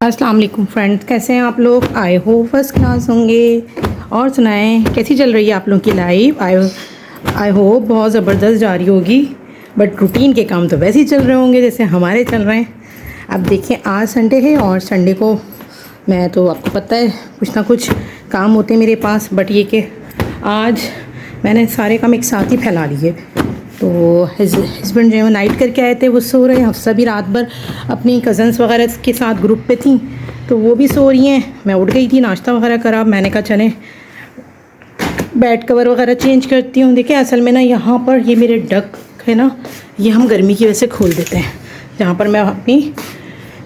अस्सलाम वालेकुम फ्रेंड्स, कैसे हैं आप लोग। आई होप फर्स्ट क्लास होंगे। और सुनाएं कैसी चल रही है आप लोगों की लाइफ। आई होप बहुत ज़बरदस्त जा रही होगी। बट रूटीन के काम तो वैसे ही चल रहे होंगे जैसे हमारे चल रहे हैं। अब देखिए आज संडे है और संडे को मैं तो आपको पता है कुछ ना कुछ काम होते हैं मेरे पास। बट ये कि आज मैंने सारे काम एक साथ ही फैला लिए। तो हस्बैंड जो है वो नाइट करके आए थे, वो सो रहे हैं। हफ्सा भी रात भर अपनी कज़न्स वगैरह के साथ ग्रुप पे थी तो वो भी सो रही हैं। मैं उठ गई थी, नाश्ता वगैरह करा। मैंने कहा चलें बेड कवर वगैरह चेंज करती हूँ। देखिए असल में ना यहाँ पर ये मेरे डक है ना, ये हम गर्मी की वजह से खोल देते हैं। जहाँ पर मैं अपनी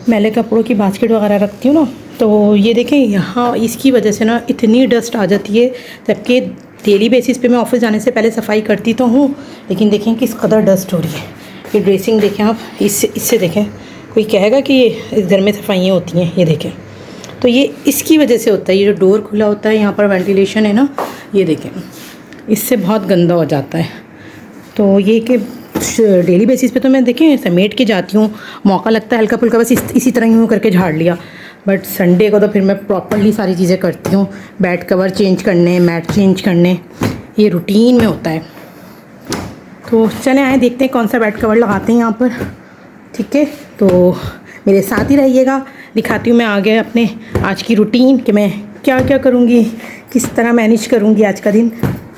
मैले कपड़ों की बास्केट वगैरह रखती हूँ ना, तो ये देखें यहाँ इसकी वजह से ना इतनी डस्ट आ जाती है। जबकि डेली बेसिस पे मैं ऑफिस जाने से पहले सफाई करती तो हूँ, लेकिन देखें किस कदर डस्ट हो रही है। ये ड्रेसिंग देखें आप, इससे देखें कोई कहेगा कि ये इस घर में सफाइयाँ होती हैं। ये देखें, तो ये इसकी वजह से होता है। ये जो डोर खुला होता है यहाँ पर वेंटिलेशन है ना, ये देखें इससे बहुत गंदा हो जाता है। तो ये कि डेली बेसिस पे तो मैं देखें समेट के जाती हूँ, मौका लगता है हल्का फुल्का बस इसी तरह यूँ करके झाड़ लिया। बट संडे को तो फिर मैं प्रॉपरली सारी चीज़ें करती हूँ। बेड कवर चेंज करने, मैट चेंज करने, ये रूटीन में होता है। तो चले आए देखते हैं कौन सा बेड कवर लगाते हैं यहाँ पर। ठीक है, तो मेरे साथ ही रहिएगा। दिखाती हूँ मैं आगे अपने आज की रूटीन कि मैं क्या क्या करूँगी, किस तरह मैनेज करूँगी आज का दिन।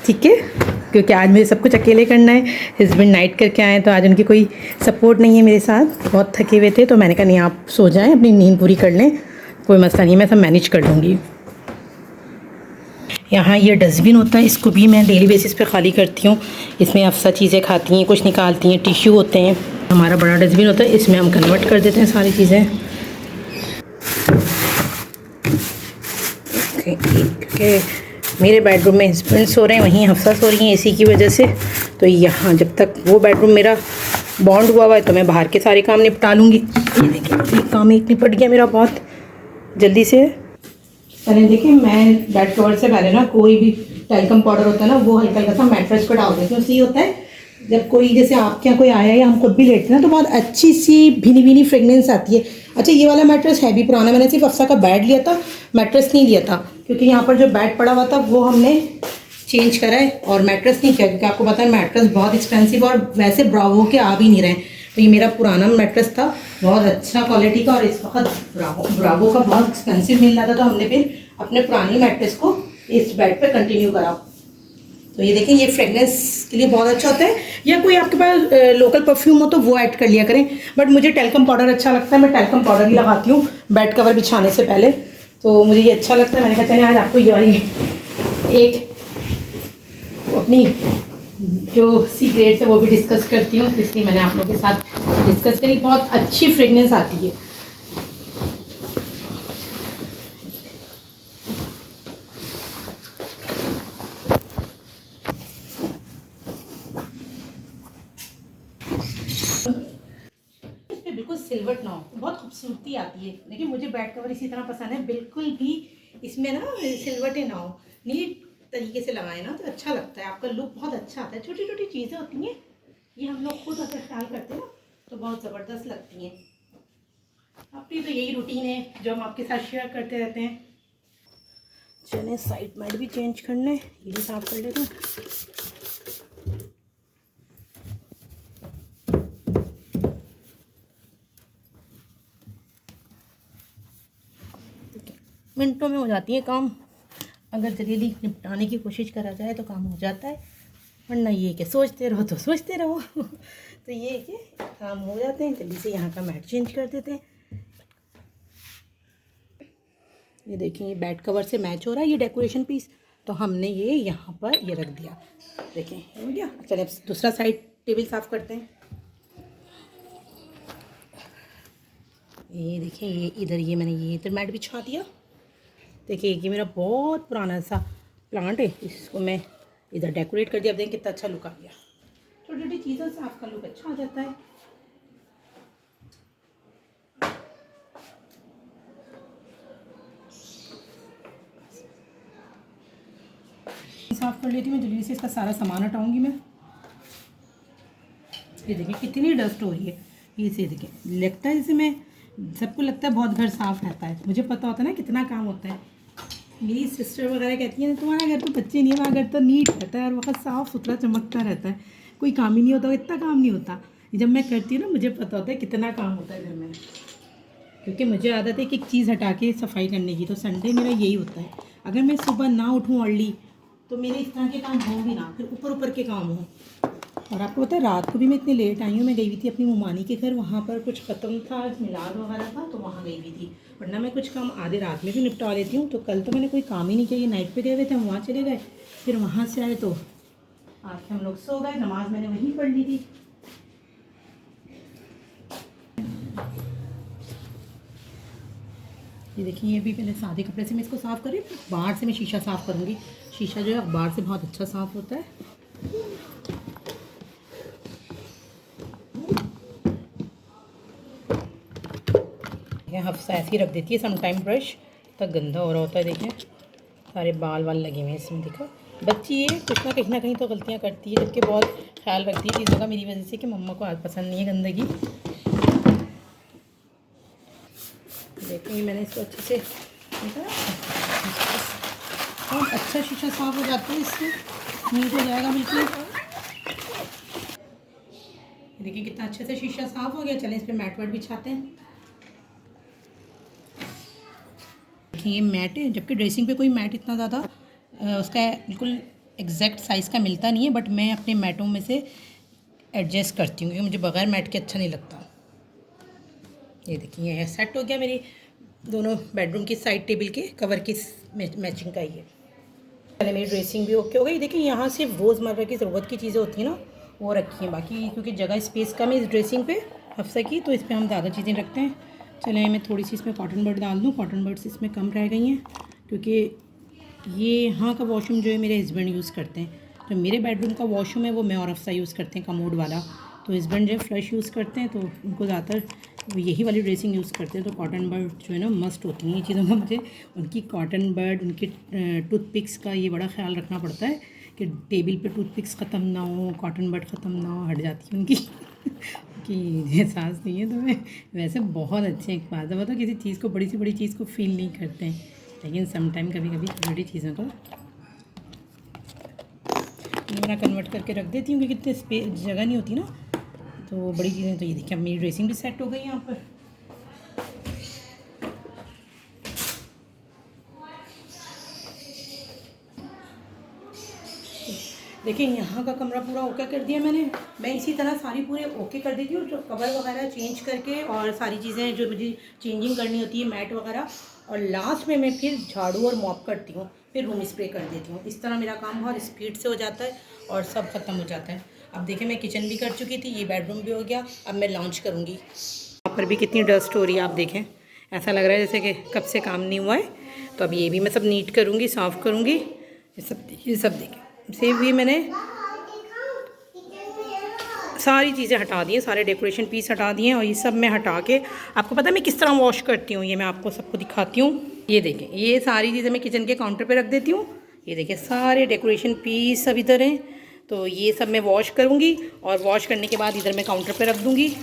ठीक है, क्योंकि आज मुझे सब कुछ अकेले करना है। हस्बैंड नाइट करके आए तो आज उनकी कोई सपोर्ट नहीं है मेरे साथ, बहुत थके हुए थे। तो मैंने कहा नहीं आप सो जाएं, अपनी नींद पूरी कर लें, कोई मसला नहीं, मैं सब मैनेज कर लूँगी। यहाँ ये डस्टबिन होता है, इसको भी मैं डेली बेसिस पे खाली करती हूँ। इसमें अफसा चीज़ें खाती हैं, कुछ निकालती हैं, टिश्यू होते हैं। हमारा बड़ा डस्टबिन होता है, इसमें हम कन्वर्ट कर देते हैं सारी चीज़ें। ओके, मेरे बेडरूम में हस्बैंड सो रहे हैं, वहीं हफ्सा सो रही हैं एसी की वजह से। तो यहाँ जब तक वो बेडरूम मेरा बॉन्ड हुआ है तो मैं बाहर के सारे काम निपटा लूँगी। ये देखिए एक काम एक निपट गया मेरा बहुत जल्दी से। चलें देखिए, मैं बेड कवर से पहले ना कोई भी टेल्कम पाउडर होता है ना, वो हल्का हल्का सा मैट्रेस पर डाल देती हूँ। उससे ये होता है जब कोई जैसे आपके यहाँ कोई आया या हम खुद भी लेटते हैं ना, तो बहुत अच्छी सी भीनी भीनी फ्रेगनेंस आती है। अच्छा, ये वाला मैट्रेस है भी पुराना, मैंने सिर्फ अफसा का बेड लिया था, मैट्रेस नहीं लिया था। क्योंकि यहाँ पर जो बेड पड़ा हुआ था वो हमने चेंज करा है और मैट्रेस नहीं किया, क्योंकि आपको पता है मैट्रेस बहुत एक्सपेंसिव और वैसे ब्रावो के आ भी नहीं रहे। तो ये मेरा पुराना मैट्रेस था, बहुत अच्छा क्वालिटी का, और इस वक्त ब्रावो का बहुत एक्सपेंसिव मिल रहा था। तो हमने फिर अपने पुरानी मैट्रेस को इस बेड पे कंटिन्यू करा। तो ये देखें, ये फ्रेगनेंस के लिए बहुत अच्छा होता है। या कोई आपके पास लोकल परफ्यूम हो तो वो ऐड कर लिया करें। बट मुझे टेल्कम पाउडर अच्छा लगता है, मैं टेल्कम पाउडर ही लगाती हूँ बेड कवर बिछाने से पहले। तो मुझे ये अच्छा लगता है। मैंने कहा चलिए आज आपको ये वाली एक अपनी जो सीक्रेट्स है वो भी डिस्कस करती हूँ, इसलिए मैंने आप लोगों के साथ डिस्कस करी। बहुत अच्छी फ्रेगनेंस आती है। बिल्कुल सिल्वर ना हो, बहुत खूबसूरती आती है। लेकिन मुझे बेड कवर इसी तरह पसंद है, बिल्कुल भी इसमें ना सिल्वरटे ना हो, नीट तरीके से लगाए ना तो अच्छा लगता है, आपका लुक बहुत अच्छा आता है। छोटी छोटी चीज़ें होती हैं, ये हम लोग खुद अगर ख्याल करते हैं ना तो बहुत ज़बरदस्त लगती हैं। अपनी तो यही रूटीन है जो हम आपके साथ शेयर करते रहते हैं। चलें साइड मैट भी चेंज करने, ये भी साफ कर लेते हैं। मिनटों में हो जाती है काम, अगर जल्दी निपटाने की कोशिश करा जाए तो काम हो जाता है। वरना ये कि सोचते रहो तो सोचते रहो। तो ये कि काम हो जाते हैं जल्दी से। यहाँ का मैट चेंज कर देते हैं। ये देखिए ये बेड कवर से मैच हो रहा है ये डेकोरेशन पीस, तो हमने ये यहाँ पर ये रख दिया। देखें हो गया। चलिए अब दूसरा साइड टेबल साफ़ करते हैं। ये देखिए ये इधर ये मैंने ये इधर मैट बिछा दिया। देखिए ये मेरा बहुत पुराना सा प्लांट है, इसको मैं इधर डेकोरेट कर दिया। अब देखें कितना अच्छा लुक आ गया। छोटी छोटी चीज़ों से आपका लुक अच्छा आ जाता है। साफ़ कर लेती हूँ मैं जल्दी से, इसका सारा सामान हटाऊँगी मैं। ये देखिए कितनी डस्ट हो रही है, ये से देखिए लगता है जैसे मैं सबको लगता है बहुत घर साफ़ रहता है, मुझे पता होता है ना कितना काम होता है। मेरी सिस्टर वगैरह कहती है तुम्हारा घर तो बच्चे नहीं है, हमारा घर तो नीट रहता है और बहुत साफ़ सुथरा चमकता रहता है, कोई काम ही नहीं होता, इतना काम नहीं होता। जब मैं करती हूँ ना मुझे पता होता है कितना काम होता है घर में, क्योंकि मुझे आदत है कि एक चीज़ हटा के सफाई करने की। तो संडे मेरा यही होता है, अगर मैं सुबह ना उठूँ अर्ली तो मेरे इस तरह के काम हों भी ना, फिर ऊपर ऊपर के काम हों। और आपको पता है रात को भी मैं इतनी लेट आई हूँ, मैं गई हुई थी अपनी मुमानी के घर, वहाँ पर कुछ ख़त्म था, मिलाद वगैरह था, तो वहाँ गई हुई थी। वरना मैं कुछ काम आधे रात में भी निपटा लेती हूँ। तो कल तो मैंने कोई काम ही नहीं किया, ये नाइट पे गए हुए थे, हम वहाँ चले गए, फिर वहाँ से आए तो आके हम लोग सो गए। नमाज मैंने वहीं पढ़ ली थी। ये देखिए, ये भी पहले सादे कपड़े से मैं इसको साफ़ करी, बाहर से मैं शीशा साफ़ करूँगी। शीशा जो है अखबार से बहुत अच्छा साफ़ होता है। हफ्सा ऐसे ही रख देती है समटाइम, ब्रश तक गंदा हो रहा होता है। देखिए सारे बाल वाल लगे हुए हैं इसमें, देखो बच्ची ये कुछ ना कहीं तो गलतियाँ करती है, जबकि बहुत ख्याल रखती है चीज़ों का मेरी वजह से, कि मम्मा को आज पसंद नहीं है गंदगी। देखिए मैंने इसको अच्छे से बहुत अच्छा शीशा साफ़ हो जाता है, इससे नीट हो जाएगा बिल्कुल। देखिए कितना अच्छे से शीशा साफ़ हो गया। चलें इस पर मैट वैट बिछाते हैं। ये मैट है, जबकि ड्रेसिंग पे कोई मैट इतना ज़्यादा उसका बिल्कुल एग्जैक्ट साइज़ का मिलता नहीं है, बट मैं अपने मैटों में से एडजस्ट करती हूँ, क्योंकि मुझे बगैर मैट के अच्छा नहीं लगता। ये देखिए ये सेट हो गया मेरी दोनों बेडरूम की साइड टेबल के कवर की मैचिंग का ही है। पहले मेरी ड्रेसिंग भी ओके हो गई। देखिए यहाँ सिर्फ रोज़मर्रा की ज़रूरत की चीज़ें होती हैं ना, वो रखी हैं, बाकी क्योंकि जगह स्पेस कम है इस ड्रेसिंग पे हफ्सा की, तो इस पर हम ज़्यादा चीज़ें रखते हैं। चलें मैं थोड़ी सी इसमें कॉटन बड डाल दूँ, कॉटन बड्स इसमें कम रह गई हैं, क्योंकि ये यहाँ का वॉशरूम जो है मेरे हस्बैंड यूज़ करते हैं। जो मेरे बेडरूम का वॉशरूम है वो मैं और हफ्सा यूज़ करते हैं, कमोड वाला। तो हस्बैंड जो है फ्लश यूज़ करते हैं, तो उनको ज़्यादातर वो यही वाली ड्रेसिंग यूज़ करते हैं। तो कॉटन बड जो है ना मस्ट होती हैं ये चीज़ों में, मुझे उनकी कॉटन बड, उनके टूथपिक्स का ये बड़ा ख्याल रखना पड़ता है कि टेबल पे टूथपिक्स ख़त्म ना हो, कॉटन बड ख़त्म ना हो, हट जाती है उनकी कि एहसास नहीं है तुम्हें। वैसे बहुत अच्छे एक बात है, किसी चीज़ को बड़ी से बड़ी चीज़ को फील नहीं करते हैं, लेकिन समटाइम कभी कभी छोटी चीज़ों को मैं कन्वर्ट करके रख देती हूँ, क्योंकि इतने स्पेस जगह नहीं होती ना, तो बड़ी चीज़ें। तो ये देखिए अब मेरी ड्रेसिंग भी सेट हो गई यहाँ पर। देखिए यहाँ का कमरा पूरा ओके कर दिया मैंने। मैं इसी तरह सारी पूरे ओके कर देती हूँ, जो कवर वगैरह चेंज करके और सारी चीज़ें जो मुझे चेंजिंग करनी होती है, मैट वगैरह, और लास्ट में मैं फिर झाड़ू और मॉप करती हूँ, फिर रूम स्प्रे कर देती हूँ। इस तरह मेरा काम बहुत स्पीड से हो जाता है और सब ख़त्म हो जाता है। अब देखिए मैं किचन भी कर चुकी थी, ये बेडरूम भी हो गया, अब मैं लॉन्च करूँगी। यहाँ पर भी कितनी डस्ट हो रही है आप देखें, ऐसा लग रहा है जैसे कि कब से काम नहीं हुआ है। तो अब ये भी मैं सब नीट करूँगी, साफ़ करूँगी। ये सब देखें से भी मैंने सारी चीज़ें हटा दी हैं, सारे डेकोरेशन पीस हटा दिए हैं, और ये सब मैं हटा के आपको पता है मैं किस तरह वॉश करती हूँ, ये मैं आपको सबको दिखाती हूँ। ये देखें ये सारी चीज़ें मैं किचन के काउंटर पे रख देती हूँ। ये देखिए सारे डेकोरेशन पीस सब इधर हैं, तो ये सब मैं वॉश करूँगी, और वॉश करने के बाद इधर मैं काउंटर पर रख दूँगी।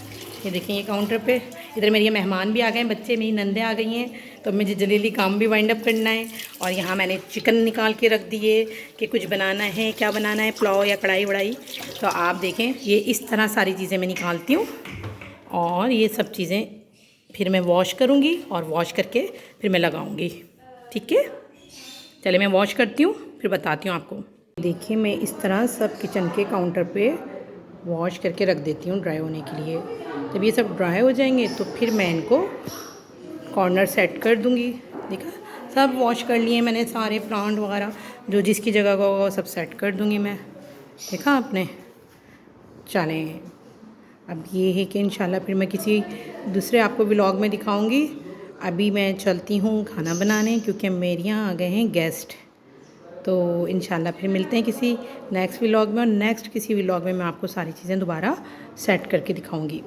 ये देखिए ये काउंटर पे, इधर मेरे मेहमान भी आ गए हैं, बच्चे मेरी नंदे आ गई हैं, तो मुझे जल्दी काम भी वाइंड अप करना है। और यहाँ मैंने चिकन निकाल के रख दिए कि कुछ बनाना है, क्या बनाना है, पुलाव या कढ़ाई वढ़ाई। तो आप देखें ये इस तरह सारी चीज़ें मैं निकालती हूँ, और ये सब चीज़ें फिर मैं वॉश करूँगी, और वॉश करके फिर मैं लगाऊँगी। ठीक है, चले मैं वॉश करती हूँ फिर बताती हूँ आपको। देखिए मैं इस तरह सब किचन के काउंटर पे वॉश करके रख देती हूँ ड्राई होने के लिए। जब ये सब ड्राई हो जाएंगे तो फिर मैं इनको कॉर्नर सेट कर दूँगी। देखा सब वॉश कर लिए मैंने, सारे प्लांट वगैरह जो जिसकी जगह का होगा वो सब सेट कर दूँगी मैं। देखा आपने। चलें अब ये है कि इंशाल्लाह फिर मैं किसी दूसरे आपको व्लॉग में दिखाऊँगी। अभी मैं चलती हूँ खाना बनाने, क्योंकि मेरे यहाँ आ गए हैं गेस्ट। तो इंशाल्लाह फिर मिलते हैं किसी नेक्स्ट व्लॉग में, और नेक्स्ट किसी व्लॉग में मैं आपको सारी चीज़ें दोबारा सेट करके दिखाऊंगी।